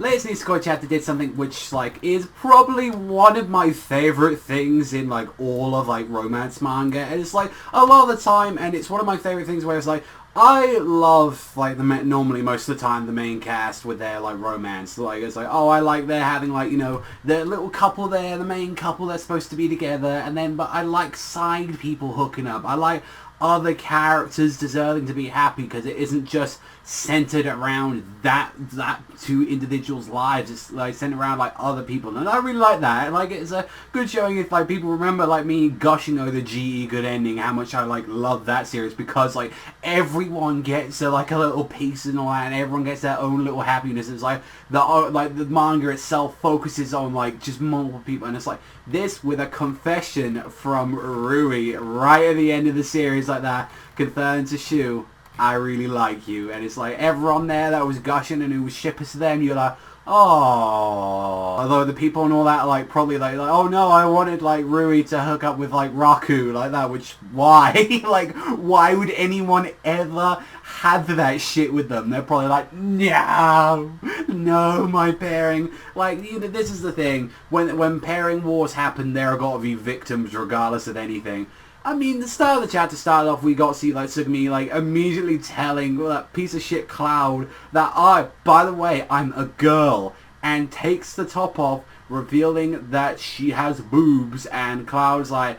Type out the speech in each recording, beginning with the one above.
latest Nisekoi Chapter did something which, like, is probably one of my favourite things in, like, all of, like, romance manga. And it's, like, a lot of the time, and it's one of my favourite things where it's, like, I love, like, normally most of the time, the main cast with their, like, romance. Like, it's like, oh, I like they're having, like, you know, their little couple there, the main couple that's supposed to be together, and then, but I like side people hooking up. I like other characters deserving to be happy because it isn't just centered around that two individuals' lives. It's like centered around like other people, and I really like that. Like, it's a good showing if like people remember like me gushing over the GE Good Ending, how much I like love that series, because like everyone gets like a little piece and all that, and everyone gets their own little happiness. It's like the manga itself focuses on like just multiple people, and it's like this with a confession from Rui right at the end of the series like that, confirming to Shu, I really like you. And it's like everyone there that was gushing and who was shippers to them, you're like, oh. Although the people and all that like probably like oh no, I wanted like Rui to hook up with like Raku like that, which why? Like, why would anyone ever have that shit with them? They're probably like, no, my pairing. Like, you know, this is the thing, when pairing wars happen, there are got to be victims regardless of anything. I mean, the start of the chapter started off, we got to see, like, Tsugumi, like, immediately telling that piece of shit Cloud that, by the way, I'm a girl, and takes the top off, revealing that she has boobs, and Cloud's like,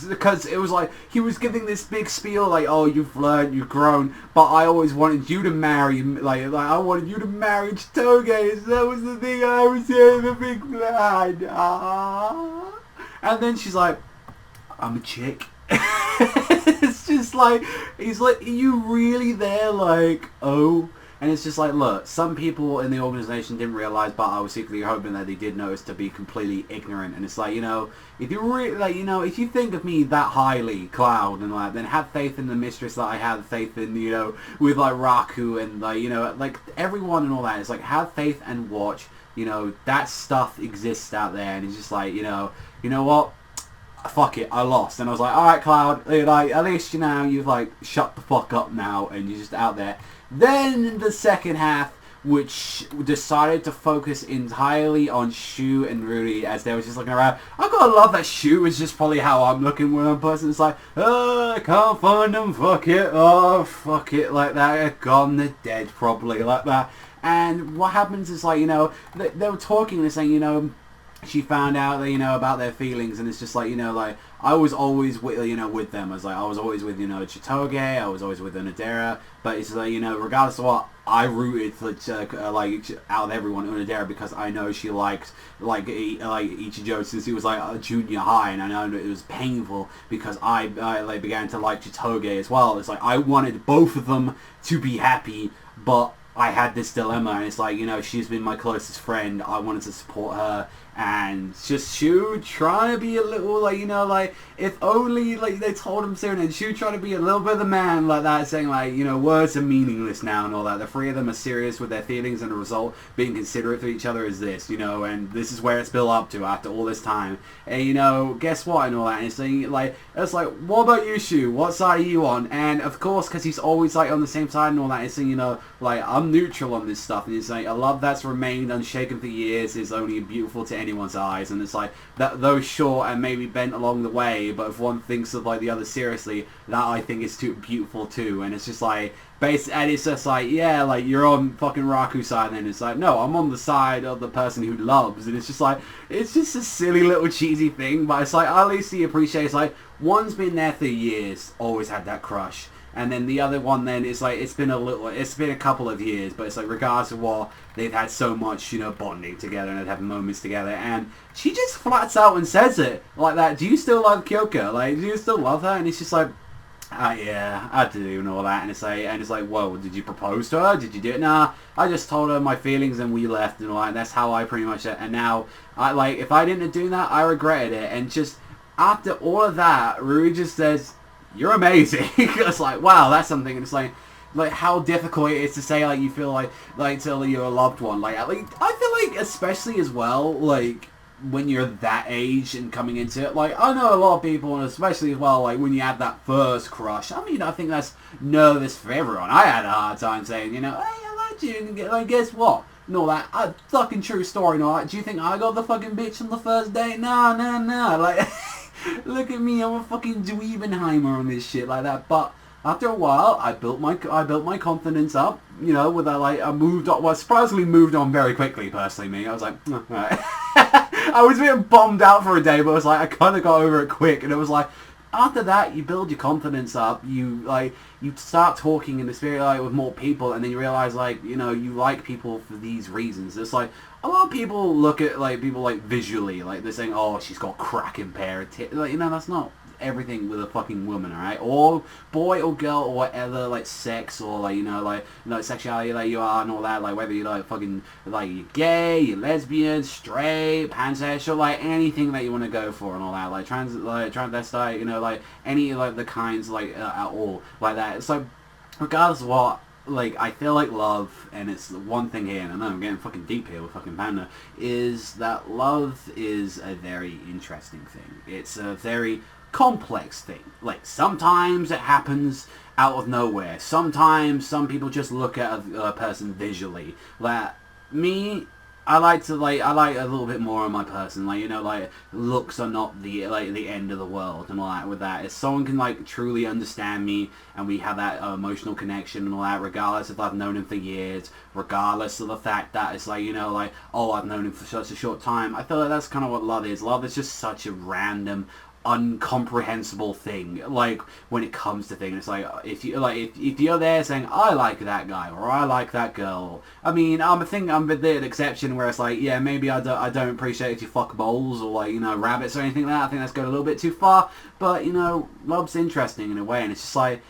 because it was like, he was giving this big spiel, like, oh, you've learned, you've grown, but I always wanted you to marry, like I wanted you to marry Chitoge, so that was the thing I was saying, the big plan. And then she's like, I'm a chick. It's just like, he's like, are you really there? Like, oh. And it's just like, look, some people in the organization didn't realize, but I was secretly hoping that they did notice, to be completely ignorant. And it's like, you know, if you really, like, you know, if you think of me that highly, Cloud, and like, then have faith in the mistress that I have faith in, you know, with like Raku and like, you know, like everyone and all that. It's like, have faith and watch, you know, that stuff exists out there. And it's just like, you know what? Fuck it, I lost. And I was like, alright, Cloud, like, at least, you know, you've like shut the fuck up now and you're just out there. Then the second half, which decided to focus entirely on Shu and Rudy as they were just looking around. I gotta love that Shu is just probably how I'm looking when I'm person. It's like, oh, I can't find them, fuck it, oh, fuck it, like that, they're gone, they're dead, probably, like that. And what happens is, like, you know, they were talking and saying, you know, she found out that, you know, about their feelings, and it's just like, you know, like, I was always with, you know, with them. I was like, I was always with, you know, Chitoge, I was always with Onodera, but it's like, you know, regardless of what, I rooted for, like, out of everyone, Onodera, because I know she liked, like Ichijo since he was, like, a junior high, and I know it was painful, because I like, began to like Chitoge as well. It's like, I wanted both of them to be happy, but I had this dilemma, and it's like, you know, she's been my closest friend, I wanted to support her, and just Shu trying to be a little, like, you know, like, if only, like, they told him soon, and Shu trying to be a little bit of the man, like that, saying, like, you know, words are meaningless now and all that. The three of them are serious with their feelings, and the result being considerate for each other is this, you know, and this is where it's built up to after all this time. And, you know, guess what, and all that, and it's saying, like, what about you, Shu? What side are you on? And, of course, because he's always, like, on the same side and all that, it's saying, you know, like, I'm neutral on this stuff, and he's like, a love that's remained unshaken for years is only beautiful to anyone's eyes. And it's like, that though short and maybe bent along the way, but if one thinks of like the other seriously, that I think is too beautiful too. And it's just like, and it's just like, yeah, like, you're on fucking Raku's side, and it's like, no, I'm on the side of the person who loves. And it's just like, it's just a silly little cheesy thing, but it's like, at least he appreciates, like, one's been there for years, always had that crush. And then the other one then is like, it's been a couple of years, but it's like, regardless of what, they've had so much, you know, bonding together, and they've had moments together, and she just flats out and says it like that. Do you still love Kyoko? Like, do you still love her? And it's just like, yeah, I do, and all that. And it's like, whoa, did you propose to her? Did you do it? Nah, I just told her my feelings and we left and all that. And that's how I pretty much, and now, if I didn't do that, I regretted it. And just, after all of that, Rui just says, you're amazing. It's like, wow, that's something. And it's like how difficult it is to say, like, you feel like to your loved one. Like, I feel like, especially as well, like, when you're that age and coming into it, like, I know a lot of people, and especially as well, like, when you have that first crush, I mean, I think that's nervous for everyone. I had a hard time saying, you know, hey, I like you, and like, guess what? And all that, fucking true story and all that. Do you think I got the fucking bitch on the first date? No, like, look at me, I'm a fucking Dweebenheimer on this shit like that, but after a while, I built my confidence up, you know, with that, like, I moved on, well, surprisingly moved on very quickly, personally, me. I was like, oh, alright. I was being bombed out for a day, but it was like, I kind of got over it quick, and it was like, after that, you build your confidence up, you start talking in the spirit, like, with more people, and then you realize, like, you know, you like people for these reasons. It's like, a lot of people look at, like, people, like, visually, like, they're saying, oh, she's got cracking pair of tits, like, you know, that's not everything with a fucking woman, alright? Or boy or girl or whatever, like, sex or, like, you know, sexuality, like, you are and all that, like, whether you're, like, fucking, like, you're gay, you're lesbian, straight, pansexual, like, anything that you want to go for and all that, like, transvestite, you know, like, any, like, the kinds, like, at all, like that. It's like, regardless of what, like, I feel like love, and it's the one thing here, and I know I'm getting fucking deep here with fucking Panda, is that love is a very interesting thing. It's a very complex thing. Like, sometimes it happens out of nowhere. Sometimes some people just look at a person visually. Like, me, I like a little bit more of my person. Like, you know, like, looks are not the end of the world and all that with that. If someone can, like, truly understand me and we have that emotional connection and all that, regardless if I've known him for years, regardless of the fact that it's like, you know, like, oh, I've known him for such a short time, I feel like that's kind of what love is. Love is just such a random, uncomprehensible thing, like, when it comes to things. It's like, if you're there saying, I like that guy, or I like that girl, I mean, I'm the exception where it's like, yeah, maybe I don't appreciate if you fuck bowls, or, like, you know, rabbits or anything like that. I think that's going a little bit too far, but, you know, love's interesting in a way, and it's just like,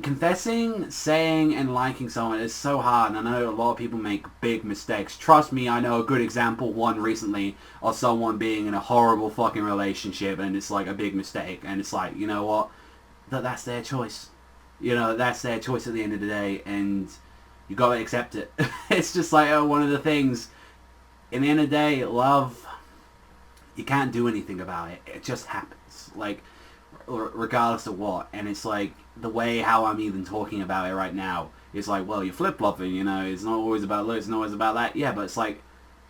confessing, saying, and liking someone is so hard, and I know a lot of people make big mistakes. Trust me, I know a good example, one recently, of someone being in a horrible fucking relationship, and it's like a big mistake, and it's like, you know what, that's their choice. You know, that's their choice at the end of the day, and you gotta accept it. It's just like, one of the things, in the end of the day, love, you can't do anything about it. It just happens. Like, regardless of what, and it's like, the way how I'm even talking about it right now, it's like, well, you're flip-flopping, you know, it's not always about love, it's not always about that, yeah, but it's like,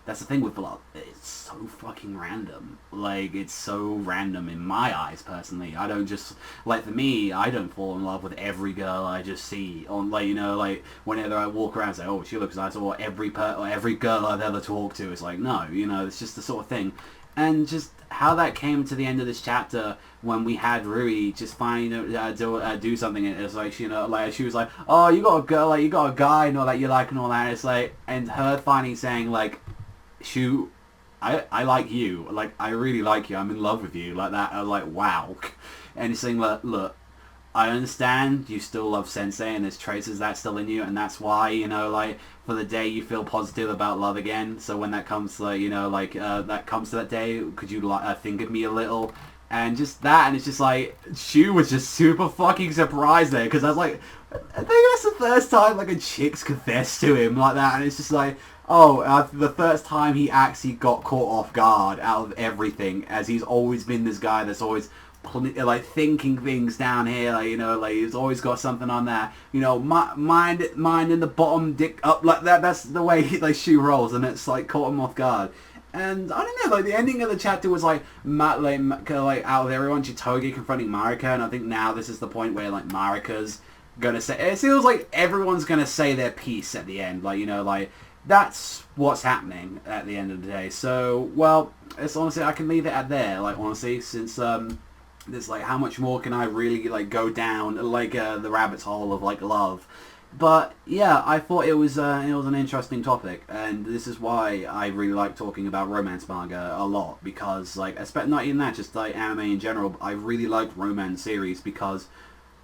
that's the thing with love, it's so fucking random, like, it's so random in my eyes, personally. I don't just, like, for me, I don't fall in love with every girl I just see on, like, you know, like, whenever I walk around and say, oh, she looks nice, or every girl I've ever talked to, it's like, no, you know, it's just the sort of thing. And just how that came to the end of this chapter, when we had Rui just finally do something, and it's like, you know, like, she was like, oh, you got a girl, like, you got a guy and all that you like and all that, and it's like, and her finally saying, like, Shu, I like you, like, I really like you, I'm in love with you, like that. I was like, wow. And he's saying, look, I understand you still love Sensei and there's traces of that still in you, and that's why, you know, like, for the day you feel positive about love again, so when that comes, like, you know, like, that comes to that day, could you, think of me a little? And just that, and it's just like, Shu was just super fucking surprised there, because I was like, I think that's the first time, like, a chick's confessed to him like that, and it's just like, oh, the first time he actually got caught off guard out of everything, as he's always been this guy that's always, like, thinking things down here, like, you know, like, he's always got something on that, you know, mind in the bottom, dick up, like that. That's the way he, like, Shu rolls, and it's like caught him off guard. And I don't know, like, the ending of the chapter was like out of everyone, Chitoge confronting Marika, and I think now this is the point where, like, Marika's gonna say, it feels like everyone's gonna say their piece at the end, like, you know, like, that's what's happening at the end of the day. So, well, it's honestly, I can leave it at there, like, honestly, since there's, like, how much more can I really, like, go down, like, the rabbit's hole of, like, love. But yeah, I thought it was an interesting topic, and this is why I really like talking about romance manga a lot, because, like, not even that, just like anime in general, I really like romance series because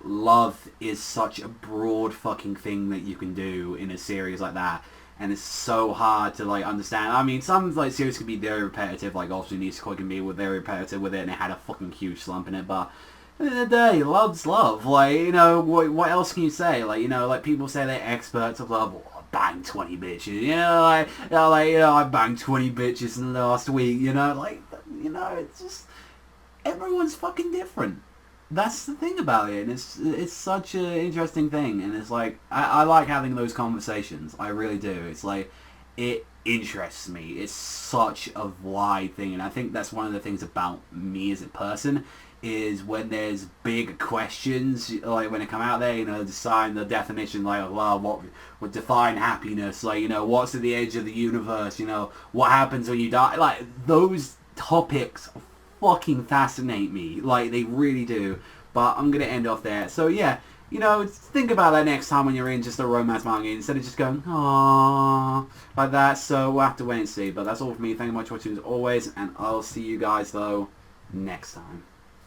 love is such a broad fucking thing that you can do in a series like that, and it's so hard to, like, understand. I mean, some, like, series can be very repetitive, like obviously Nisekoi can be very repetitive with it, and it had a fucking huge slump in it, but at the end of the day, love's love. Like, you know, what else can you say? Like, you know, like, people say they're experts of love, or banged 20 bitches, I banged 20 bitches in the last week, it's just, everyone's fucking different. That's the thing about it, and it's such an interesting thing, and it's like, I like having those conversations, I really do. It's like, it interests me. It's such a wide thing, and I think that's one of the things about me as a person, is when there's big questions, like when they come out there, decide the definition, like, well, what would define happiness, like, what's at the edge of the universe, what happens when you die, like, those topics fucking fascinate me, like, they really do. But I'm gonna end off there. So yeah, think about that next time when you're in just a romance manga, instead of just going, aww, like that. So we'll have to wait and see. But that's all for me. Thank you much for watching as always, and I'll see you guys, though, next time.